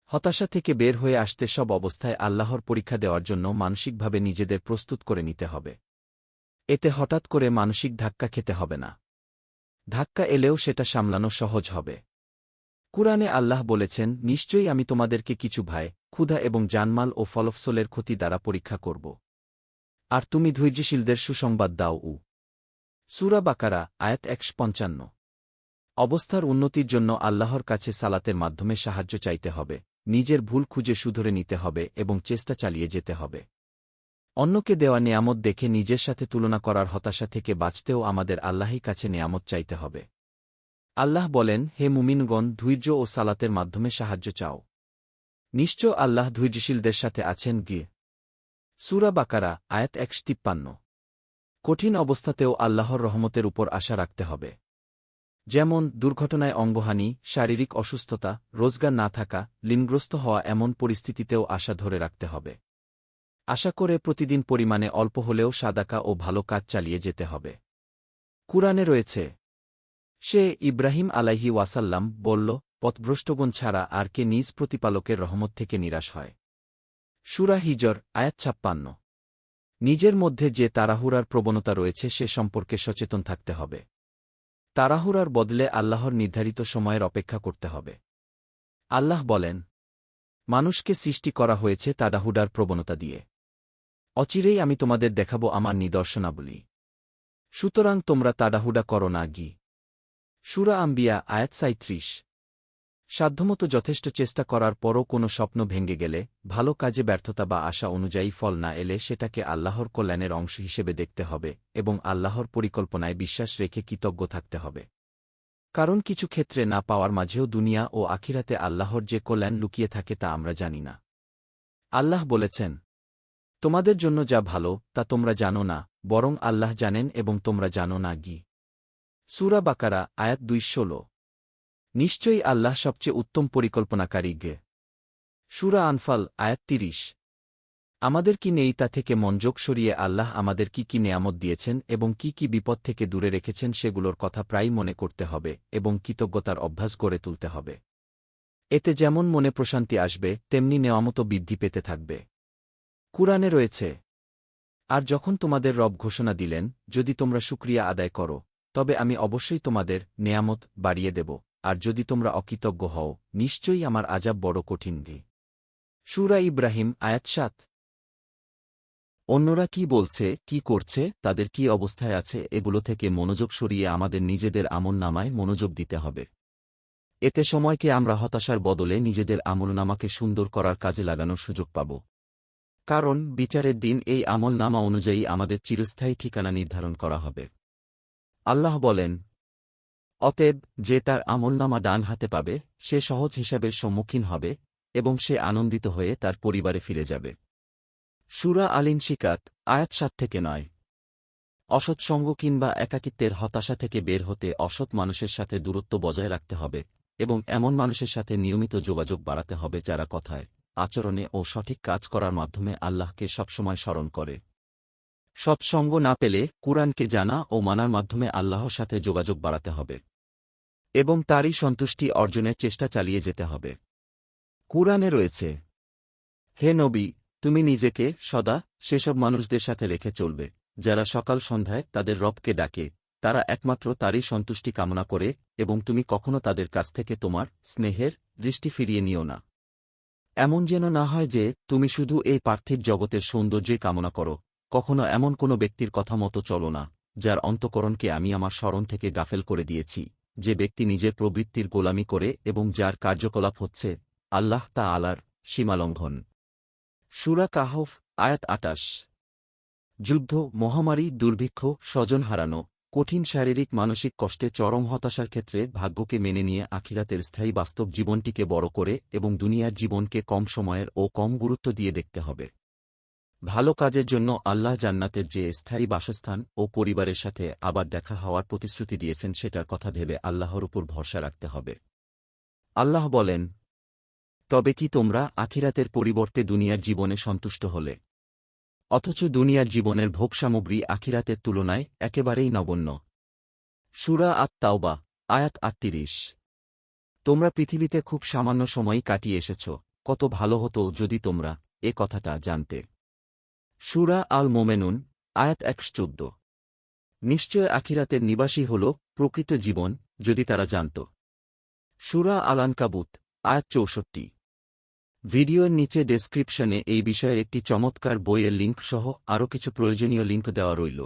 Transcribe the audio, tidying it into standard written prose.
হতাশা থেকে বের হয়ে আসতে সব অবস্থায় আল্লাহর পরীক্ষা দেওয়ার জন্য মানসিকভাবে নিজেদের প্রস্তুত করে নিতে হবে। এতে হঠাৎ করে মানসিক ধাক্কা খেতে হবে না। ধাক্কা এলেও সেটা সামলানো সহজ হবে। কুরআনে আল্লাহ বলেছেন, নিশ্চয়ই আমি তোমাদেরকে কিছু ভয়, ক্ষুধা এবং জানমাল ও ফলফসলের ক্ষতি দ্বারা পরীক্ষা করব। আর তুমি ধৈর্যশীলদের সুসংবাদ দাও। সূরা বাকারা আয়াত ১৫৫। অবস্থার উন্নতির জন্য আল্লাহর কাছে সালাতের মাধ্যমে সাহায্য চাইতে হবে, নিজের ভুল খুঁজে শুধরে নিতে হবে এবং চেষ্টা চালিয়ে যেতে হবে। অন্যকে দেওয়া নেয়ামত দেখে নিজের সাথে তুলনা করার হতাশা থেকে বাঁচতেও আমাদের আল্লাহই কাছে নেয়ামত চাইতে হবে। আল্লাহ বলেন, হে মুমিনগণ, ধৈর্য ও সালাতের মাধ্যমে সাহায্য চাও। নিশ্চয় আল্লাহ ধৈর্যশীলদের সাথে আছেন। সূরা বাকারা আয়াত ১৫৩। কঠিন অবস্থাতেও আল্লাহর রহমতের উপর আশা রাখতে হবে। যেমন দুর্ঘটনায় অঙ্গহানি, শারীরিক অসুস্থতা, রোজগার না থাকা, ঋণগ্রস্ত হওয়া এমন পরিস্থিতিতেও আশা ধরে রাখতে হবে। আশা করে প্রতিদিন পরিমাণে অল্প হলেও সাদাকা ও ভালো কাজ চালিয়ে যেতে হবে। কুরআনে রয়েছে, সে ইব্রাহিম আলাইহি ওয়াসাল্লাম বলল, পথভ্রষ্টগণ ছাড়া আর কে নিজ প্রতিপালকের রহমত থেকে নিরাশ হয়। সূরা হিজর আয়াত ৫৬। নিজের মধ্যে যে তাড়াহুড়ার প্রবণতা রয়েছে সে সম্পর্কে সচেতন থাকতে হবে। তাড়াহুড়ার বদলে আল্লাহর নির্ধারিত সময়ের অপেক্ষা করতে হবে। আল্লাহ বলেন, মানুষকে সৃষ্টি করা হয়েছে তাড়াহুড়ার প্রবণতা দিয়ে। অচিরেই আমি তোমাদের দেখাব আমার নিদর্শনাবলী। সুতরাং তোমরা তাড়াহুড়া করো না। সূরা আম্বিয়া আয়াত ৩৭। সাধ্যমতো যথেষ্ট চেষ্টা করার পরও কোনো স্বপ্ন ভেঙে গেলে, ভালো কাজে ব্যর্থতা বা আশা অনুযায়ী ফল না এলে সেটাকে আল্লাহর কল্যাণের অংশ হিসেবে দেখতে হবে এবং আল্লাহর পরিকল্পনায় বিশ্বাস রেখে কৃতজ্ঞ থাকতে হবে। কারণ কিছু ক্ষেত্রে না পাওয়ার মাঝেও দুনিয়া ও আখিরাতে আল্লাহর যে কল্যাণ লুকিয়ে থাকে তা আমরা জানি না। আল্লাহ বলেছেন, তোমাদের জন্য যা ভালো তা তোমরা জানো না, বরং আল্লাহ জানেন এবং তোমরা জানো না। সূরা বাকারা আয়াত ২১৬। নিশ্চয়ই আল্লাহ সবচেয়ে উত্তম পরিকল্পনাকারী। সূরা আনফাল আয়াত ৩০। আমাদের কি নেই তা থেকে মনোযোগ সরিয়ে আল্লাহ আমাদের কি কি নেয়ামত দিয়েছেন এবং কি কি বিপদ থেকে দূরে রেখেছেন সেগুলোর কথা প্রায় মনে করতে হবে এবং কৃতজ্ঞতার অভ্যাস গড়ে তুলতে হবে। এতে যেমন মনে প্রশান্তি আসবে, তেমনি নেয়ামতও বৃদ্ধি পেতে থাকবে। কুরআনে রয়েছে, আর যখন তোমাদের রব ঘোষণা দিলেন, যদি তোমরা শুকরিয়া আদায় করো, তবে আমি অবশ্যই তোমাদের নেয়ামত বাড়িয়ে দেব, আর যদি তোমরা অকৃতজ্ঞ হও, নিশ্চয়ই আমার আযাব বড় কঠিন। সূরা ইব্রাহিম আয়াত ৭। অন্যরা কি বলছে, কি করছে, তাদের কি অবস্থায় আছে, এগুলো থেকে মনোযোগ সরিয়ে আমাদের নিজেদের আমলনামায় মনোযোগ দিতে হবে। এতে সময়কে আমরা হতাশার বদলে নিজেদের আমলনামাকে সুন্দর করার কাজে লাগানোর সুযোগ পাব। কারণ বিচারের দিন এই আমলনামা অনুযায়ী আমাদের চিরস্থায়ী ঠিকানা নির্ধারণ করা হবে। আল্লাহ বলেন, অতএব যে তার আমলনামা ডান হাতে পাবে সে সহজ হিসাবের সম্মুখীন হবে এবং সে আনন্দিত হয়ে তার পরিবারে ফিরে যাবে। সূরা আল-ইনশিকাক আয়াত ৭-৯। অসৎ সঙ্গ কিংবা একাকিত্বের হতাশা থেকে বের হতে অসৎ মানুষের সাথে দূরত্ব বজায় রাখতে হবে এবং এমন মানুষের সাথে নিয়মিত যোগাযোগ বাড়াতে হবে যারা কথায়, আচরণে ও সঠিক কাজ করার মাধ্যমে আল্লাহকে সবসময় স্মরণ করে। সৎসঙ্গ না পেলে কুরআনকে জানা ও মানার মাধ্যমে আল্লাহর সাথে যোগাযোগ বাড়াতে হবে এবং তারই সন্তুষ্টি অর্জনের চেষ্টা চালিয়ে যেতে হবে। কুরআনে রয়েছে, হে নবী, তুমি নিজেকে সদা সেসব মানুষদের সাথে রেখে চলবে যারা সকাল সন্ধ্যায় তাদের রবকে ডাকে, তারা একমাত্র তারই সন্তুষ্টি কামনা করে এবং তুমি কখনো তাদের কাছ থেকে তোমার স্নেহের দৃষ্টি ফিরিয়ে নিও না। এমন যেন না হয় যে তুমি শুধু এই পার্থিব জগতের সৌন্দর্যই কামনা করো, কখনো এমন কোনো ব্যক্তির কথা মতো চলো না যার অন্তঃকরণকে আমি আমার স্মরণ থেকে গাফেল করে দিয়েছি, যে ব্যক্তি নিজের প্রবৃত্তির গোলামি করে এবং যার কার্যকলাপ হচ্ছে আল্লাহ তাআলার সীমালঙ্ঘন। সূরা কাহফ আয়াত ২৮। যুদ্ধ, মহামারী, দুর্ভিক্ষ, স্বজন হারানো, কঠিন শারীরিক মানসিক কষ্টে চরম হতাশার ক্ষেত্রে ভাগ্যকে মেনে নিয়ে আখিরাতের স্থায়ী বাস্তব জীবনটিকে বড় করে এবং দুনিয়ার জীবনকে কম সময়ের ও কম গুরুত্ব দিয়ে দেখতে হবে। ভালো কাজের জন্য আল্লাহ জান্নাতের যে স্থায়ী বাসস্থান ও পরিবারের সাথে আবার দেখা হওয়ার প্রতিশ্রুতি দিয়েছেন সেটার কথা ভেবে আল্লাহর উপর ভরসা রাখতে হবে। আল্লাহ বলেন, তবে কি তোমরা আখিরাতের পরিবর্তে দুনিয়ার জীবনে সন্তুষ্ট হলে? অথচ দুনিয়ার জীবনের ভোগসামগ্রী আখিরাতের তুলনায় একেবারেই নগণ্য। সূরা আত-তাওবা আয়াত ৩৮। তোমরা পৃথিবীতে খুব সামান্য সময়ই কাটিয়ে এসেছ, কত ভালো হতো যদি তোমরা এ কথাটা জানতে। সূরা আল মোমেনুন, আয়াত ১১৪। নিশ্চয় আখিরাতের নিবাসী হল প্রকৃত জীবন, যদি তারা জানত। সূরা আল আনকাবুত, আয়াত ৬৪। ভিডিওর নিচে ডেসক্রিপশনে এই বিষয়ে একটি চমৎকার বইয়ের লিঙ্ক সহ আরও কিছু প্রয়োজনীয় লিঙ্ক দেওয়া রইল।